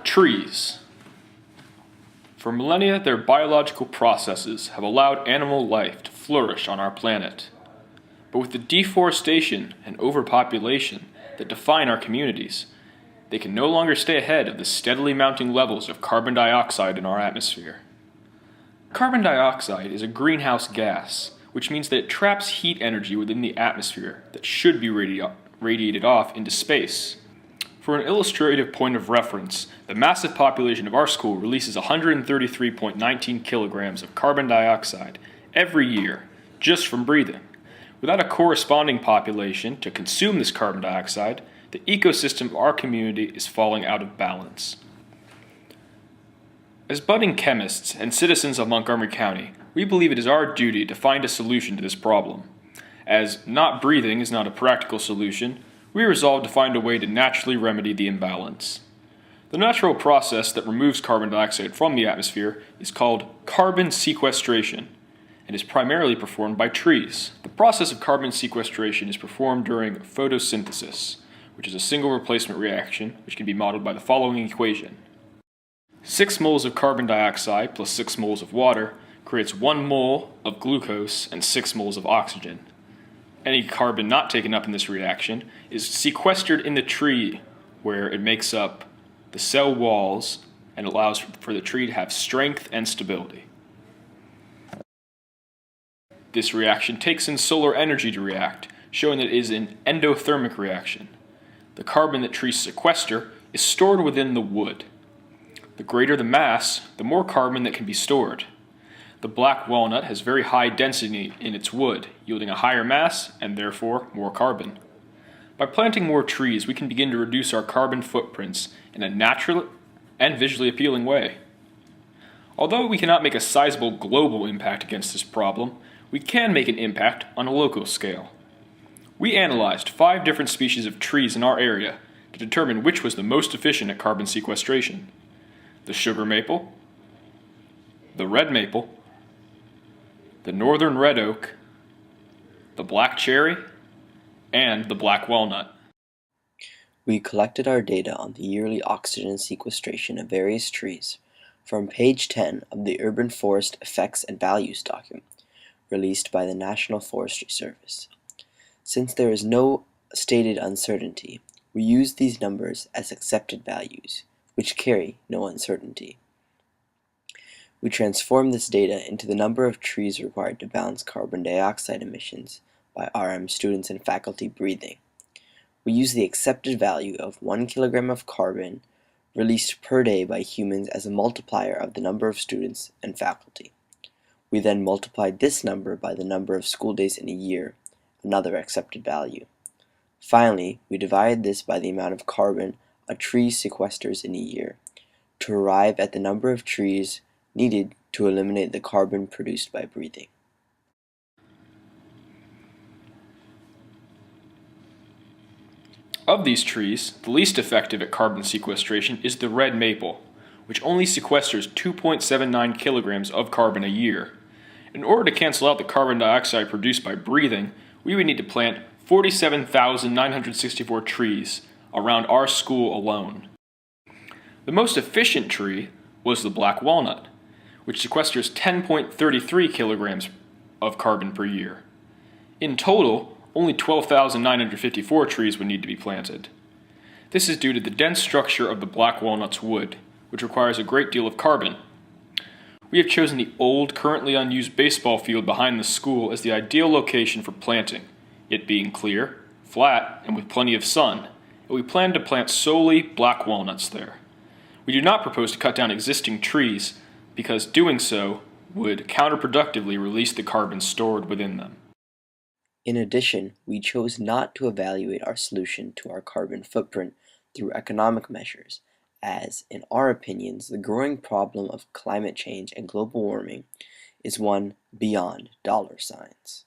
Trees. For millennia, their biological processes have allowed animal life to flourish on our planet. But with the deforestation and overpopulation that define our communities, they can no longer stay ahead of the steadily mounting levels of carbon dioxide in our atmosphere. Carbon dioxide is a greenhouse gas, which means that it traps heat energy within the atmosphere that should be radiated off into space. For an illustrative point of reference, the massive population of our school releases 133.19 kilograms of carbon dioxide every year, just from breathing. Without a corresponding population to consume this carbon dioxide, the ecosystem of our community is falling out of balance. As budding chemists and citizens of Montgomery County, we believe it is our duty to find a solution to this problem. As not breathing is not a practical solution, we resolved to find a way to naturally remedy the imbalance. The natural process that removes carbon dioxide from the atmosphere is called carbon sequestration and is primarily performed by trees. The process of carbon sequestration is performed during photosynthesis, which is a single replacement reaction which can be modeled by the following equation. 6 moles of carbon dioxide plus 6 moles of water creates 1 mole of glucose and 6 moles of oxygen. Any carbon not taken up in this reaction is sequestered in the tree, where it makes up the cell walls and allows for the tree to have strength and stability. This reaction takes in solar energy to react, showing that it is an endothermic reaction. The carbon that trees sequester is stored within the wood. The greater the mass, the more carbon that can be stored. The black walnut has very high density in its wood, yielding a higher mass and therefore more carbon. By planting more trees, we can begin to reduce our carbon footprints in a natural and visually appealing way. Although we cannot make a sizable global impact against this problem, we can make an impact on a local scale. We analyzed 5 different species of trees in our area to determine which was the most efficient at carbon sequestration: the sugar maple, the red maple, the northern red oak, the black cherry, and the black walnut. We collected our data on the yearly oxygen sequestration of various trees from page 10 of the Urban Forest Effects and Values document released by the National Forestry Service. Since there is no stated uncertainty, we use these numbers as accepted values, which carry no uncertainty. We transform this data into the number of trees required to balance carbon dioxide emissions by RM students and faculty breathing. We use the accepted value of 1 kilogram of carbon released per day by humans as a multiplier of the number of students and faculty. We then multiplied this number by the number of school days in a year, another accepted value. Finally, we divided this by the amount of carbon a tree sequesters in a year to arrive at the number of trees needed to eliminate the carbon produced by breathing. Of these trees, the least effective at carbon sequestration is the red maple, which only sequesters 2.79 kilograms of carbon a year. In order to cancel out the carbon dioxide produced by breathing, we would need to plant 47,964 trees around our school alone. The most efficient tree was the black walnut, which sequesters 10.33 kilograms of carbon per year. In total, only 12,954 trees would need to be planted. This is due to the dense structure of the black walnut's wood, which requires a great deal of carbon. We have chosen the old, currently unused baseball field behind the school as the ideal location for planting, it being clear, flat, and with plenty of sun, and we plan to plant solely black walnuts there. We do not propose to cut down existing trees, because doing so would counterproductively release the carbon stored within them. In addition, we chose not to evaluate our solution to our carbon footprint through economic measures, as, in our opinions, the growing problem of climate change and global warming is one beyond dollar signs.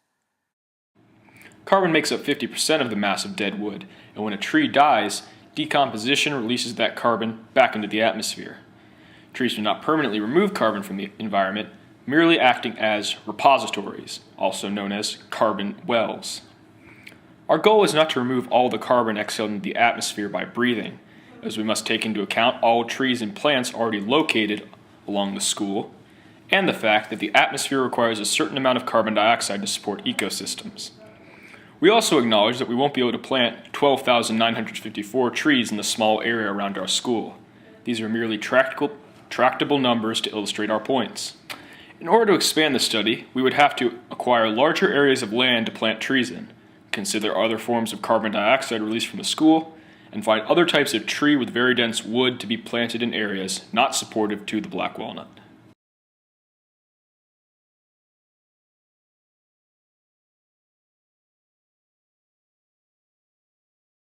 Carbon makes up 50% of the mass of dead wood, and when a tree dies, decomposition releases that carbon back into the atmosphere. Trees do not permanently remove carbon from the environment, merely acting as repositories, also known as carbon wells. Our goal is not to remove all the carbon exhaled into the atmosphere by breathing. as we must take into account all trees and plants already located along the school, and the fact that the atmosphere requires a certain amount of carbon dioxide to support ecosystems. We also acknowledge that we won't be able to plant 12,954 trees in the small area around our school. These are merely tractable numbers to illustrate our points. In order to expand the study, we would have to acquire larger areas of land to plant trees in, consider other forms of carbon dioxide released from the school, and find other types of tree with very dense wood to be planted in areas not supportive to the black walnut.